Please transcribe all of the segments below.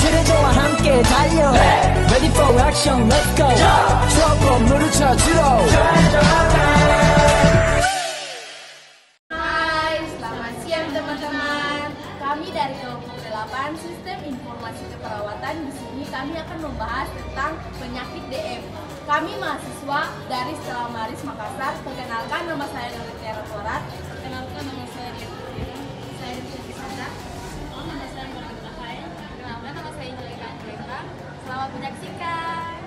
그대저와 함께 달려 Ready for action, let's go 추억 건물을 찾으러 Hai, selamat siang teman-teman. Kami dari kelompok 8 Sistem Informasi Keperawatan. Di sini kami akan membahas tentang penyakit DM. Kami mahasiswa dari Stella Maris Makassar. Perkenalkan, nama saya Nurul Tiara Torat. Perkenalkan, nama saya Dia Putri. Saya Rizky Sandra. Nama saya Marina Rahaya. Perkenalkan, nama saya Angelika Anggreka. Selamat menyaksikan.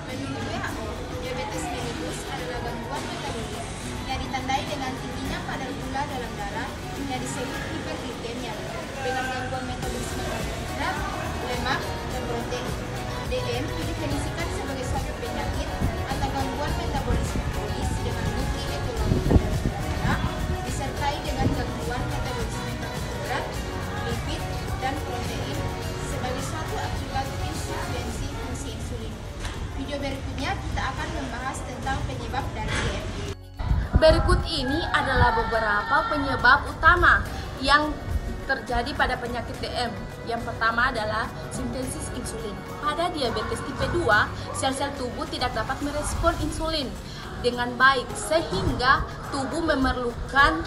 Menurut WHO, diabetes mellitus adalah gangguan metabolis yang ditandai dengan tingginya kadar gula dalam darah yang disebut hiperglikemia dengan gangguan metabolisme karbohidrat, lemak, dan protein. DM didefinisikan sebagai suatu penyakit atau gangguan metabolisme kronis dengan multi-etiologi kadar gula darah disertai dengan gangguan metabolisme karbohidrat, lipid, dan protein sebagai suatu akibat insufisiensi fungsi insulin. Video berikutnya kita akan membahas tentang penyebab dari DM. Berikut ini adalah beberapa penyebab utama yang terjadi pada penyakit DM. Yang pertama adalah sintesis insulin. Pada diabetes tipe 2, sel-sel tubuh tidak dapat merespon insulin dengan baik sehingga tubuh memerlukan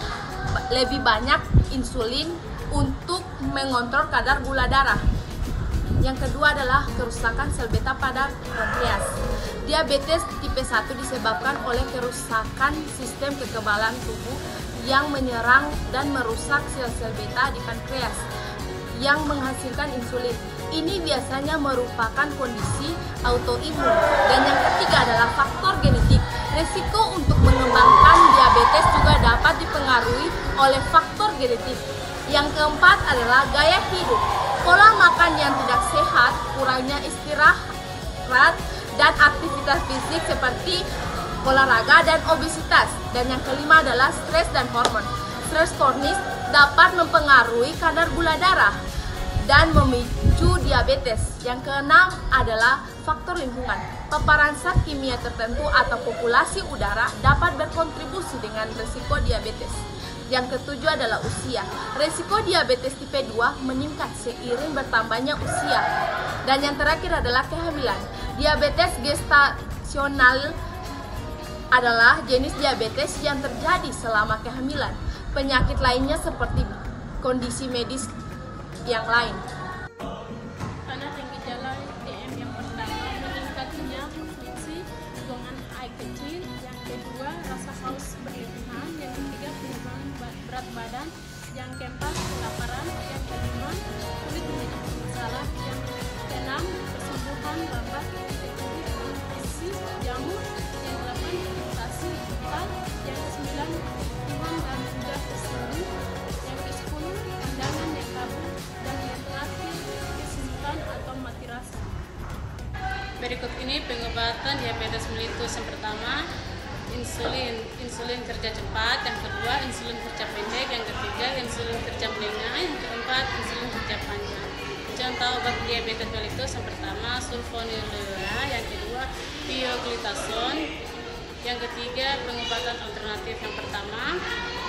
lebih banyak insulin untuk mengontrol kadar gula darah. Yang kedua adalah kerusakan sel beta pada pankreas. Diabetes tipe 1 disebabkan oleh kerusakan sistem kekebalan tubuh yang menyerang dan merusak sel-sel beta di pankreas yang menghasilkan insulin. Ini biasanya merupakan kondisi autoimun. Dan yang ketiga adalah faktor genetik. Resiko untuk mengembangkan diabetes juga dapat dipengaruhi oleh faktor genetik. Yang keempat adalah gaya hidup. Pola makan yang tidak sehat, kurangnya istirahat, dan aktivitas fisik seperti olahraga dan obesitas. Dan yang kelima adalah stres dan hormon. Stres kronis dapat mempengaruhi kadar gula darah dan memicu diabetes. Yang keenam adalah faktor lingkungan. Paparan zat kimia tertentu atau populasi udara dapat berkontribusi dengan risiko diabetes. Yang ketujuh adalah usia. Risiko diabetes tipe 2 meningkat seiring bertambahnya usia. Dan yang terakhir adalah kehamilan. Diabetes gestasional adalah jenis diabetes yang terjadi selama kehamilan. Penyakit lainnya seperti kondisi medis yang lain. Karena gejala DM yang pertama meningkatnya fungsi buangan air kecil, yang kedua rasa haus berlebihan, yang ketiga penurunan berat badan, yang keempat kelaparan, yang kelima kulit menjadi bermasalah, yang keenam kesembuhan lambat, yang ketujuh isi jamur, yang delapan iritasi vital, yang kesembilan kebutuhan dan mudah tersenyum, yang kesepuluh pandangan yang kabur, dan yang terakhir kesulitan atau mati rasa. Berikut ini pengobatan diabetes mellitus. Yang pertama, insulin kerja cepat, yang kedua insulin kerja pendek, yang ketiga insulin kerja menengah, yang keempat insulin kerja panjang. Contoh obat diabetes mellitus: yang pertama sulfonylurea, yang kedua pioglitason, yang ketiga pengobatan alternatif. Yang pertama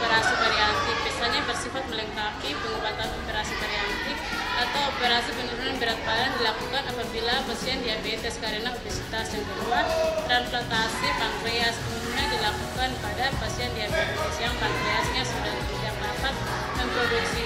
operasi bariatrik, biasanya bersifat melengkapi pengobatan operasi bariatrik atau operasi penurunan berat badan dilakukan apabila pasien diabetes karena obesitas. Yang kedua transplantasi pankreas, umumnya dilakukan pada pasien diabetes yang pankreasnya sudah tidak dapat memproduksi